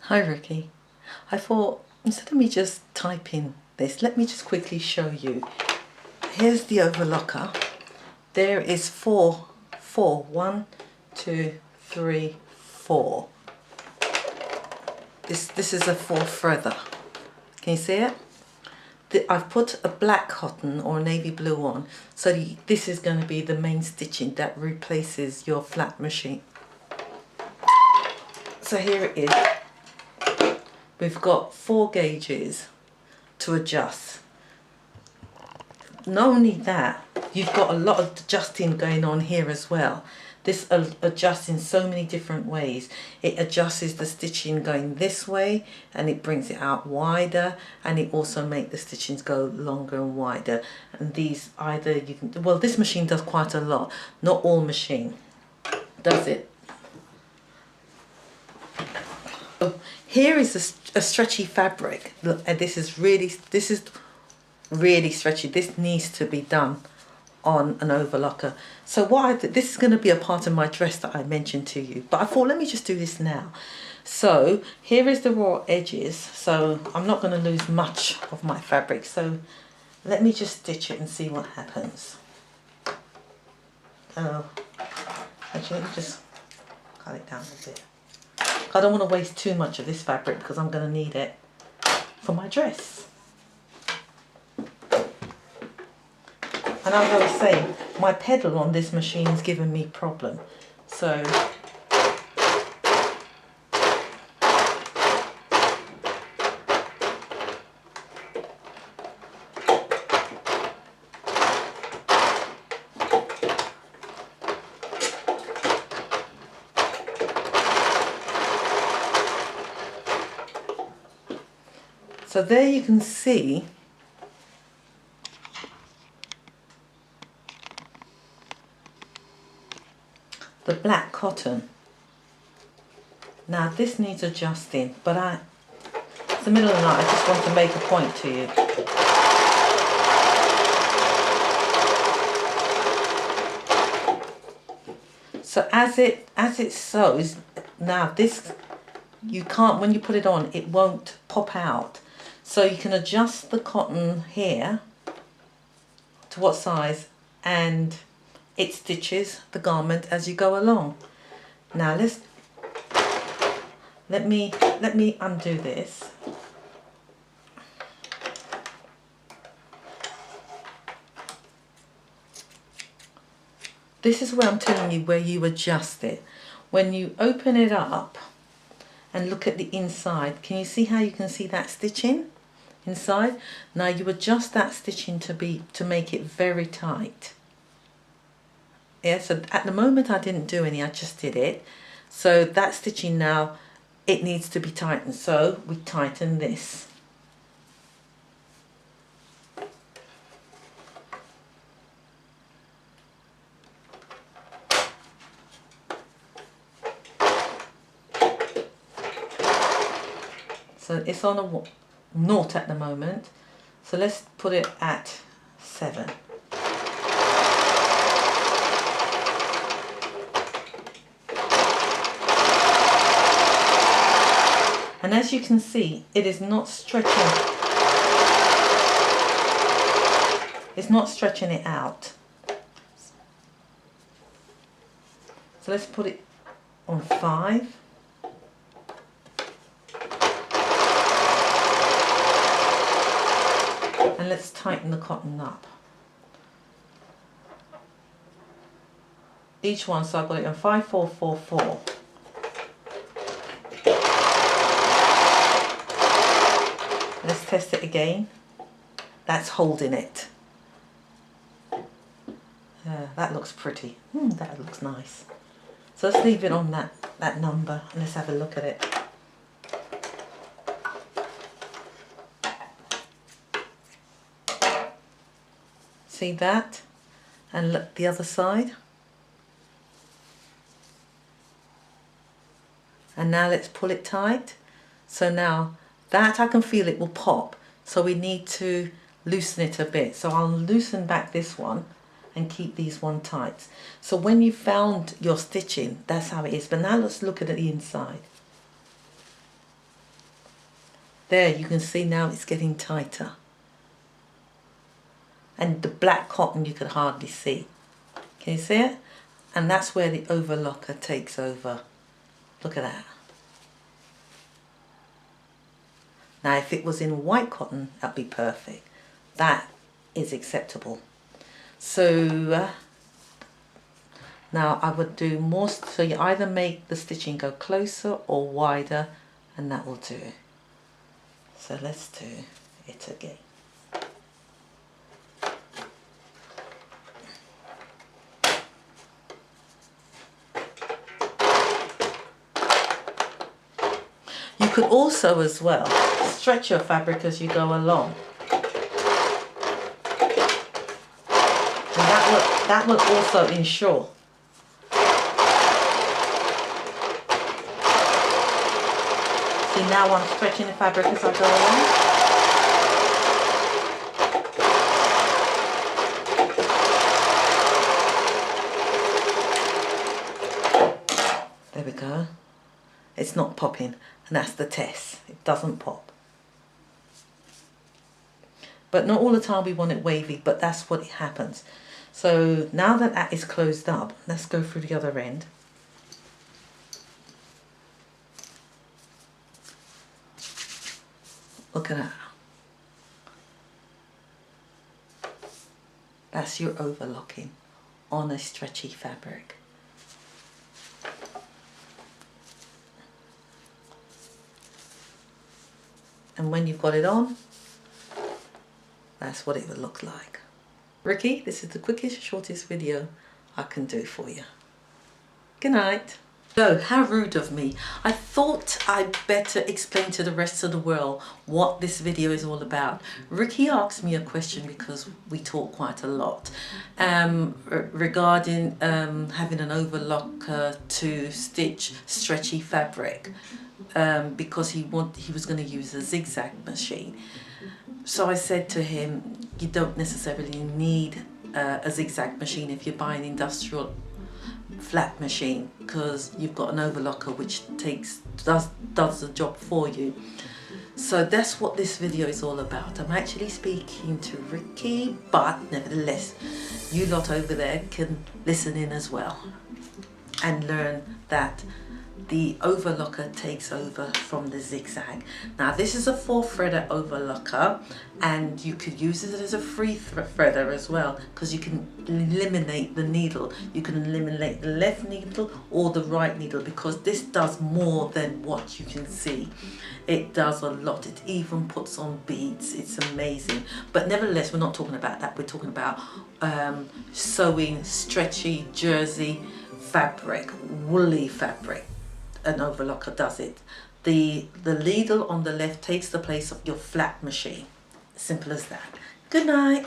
Hi Ricky. I thought instead of me just typing this, let me just quickly show you. Here's the overlocker. There is four. One, two, three, four. This is a four feather. Can you see it? I've put a black cotton or navy blue on, so this is going to be the main stitching that replaces your flat machine. So here it is. We've got 4 gauges to adjust. Not only that, you've got a lot of adjusting going on here as well. This adjusts in so many different ways. It adjusts the stitching going this way, and it brings it out wider, and it also makes the stitchings go longer and wider. And these either you can, well, this machine does quite a lot. Not all machine does it. So here is a stretchy fabric. Look, and this is really stretchy. This needs to be done on an overlocker. So this is going to be a part of my dress that I mentioned to you, but I thought let me just do this now. So here is the raw edges, so I'm not going to lose much of my fabric, so let me just stitch it and see what happens. Actually, let me just cut it down a bit. I don't want to waste too much of this fabric because I'm going to need it for my dress. And as I was saying, my pedal on this machine is giving me problem. So there you can see the black cotton. Now this needs adjusting, but it's the middle of the night, I just want to make a point to you. So as it sews, now this, you can't, when you put it on, it won't pop out. So you can adjust the cotton here to what size, and it stitches the garment as you go along. Now let me undo this. This is where I'm telling you where you adjust it. When you open it up and look at the inside, can you see how you can see that stitching inside? Now you adjust that stitching to make it very tight. Yeah, so at the moment I didn't do any, I just did it. So that stitching now, it needs to be tightened. So we tighten this. So it's on a 0 at the moment. So let's put it at 7. And as you can see, it is not stretching. It's not stretching it out. So let's put it on 5. And let's tighten the cotton up. Each one, so I've got it on 5, 4, 4, 4. Let's test it again. That's holding it. That looks pretty. That looks nice. So let's leave it on that number and let's have a look at it. See that? And look the other side. And now let's pull it tight. So now that I can feel it will pop. So we need to loosen it a bit. So I'll loosen back this one and keep these one tight. So when you found your stitching, that's how it is. But now let's look at the inside. There, you can see now it's getting tighter. And the black cotton you could hardly see. Can you see it? And that's where the overlocker takes over. Look at that. Now if it was in white cotton, that'd be perfect. That is acceptable. So now I would do more, so you either make the stitching go closer or wider, and that will do it. So let's do it again. You could also as well stretch your fabric as you go along. And that will also ensure see, now I'm stretching the fabric as I go along. There we go. It's not popping, and that's the test. It doesn't pop. But not all the time we want it wavy, but that's what it happens. So now that that is closed up, let's go through the other end. Look at that. That's your overlocking on a stretchy fabric. And when you've got it on, that's what it would look like. Ricky, this is the quickest, shortest video I can do for you. Good night. So, how rude of me. I thought I'd better explain to the rest of the world what this video is all about. Ricky asked me a question because we talk quite a lot regarding having an overlocker to stitch stretchy fabric because he was going to use a zigzag machine. So I said to him, you don't necessarily need a zigzag machine if you're buying industrial flat machine, because you've got an overlocker which does the job for you. So that's what this video is all about. I'm actually speaking to Ricky, but nevertheless you lot over there can listen in as well and learn that the overlocker takes over from the zigzag. Now this is a 4-threader overlocker, and you could use it as a 3-threader as well, because you can eliminate the needle. You can eliminate the left needle or the right needle, because this does more than what you can see. It does a lot. It even puts on beads. It's amazing. But nevertheless, we're not talking about that. We're talking about sewing stretchy jersey fabric, woolly fabric. An overlocker does it. The needle on the left takes the place of your flat machine. Simple as that. Good night.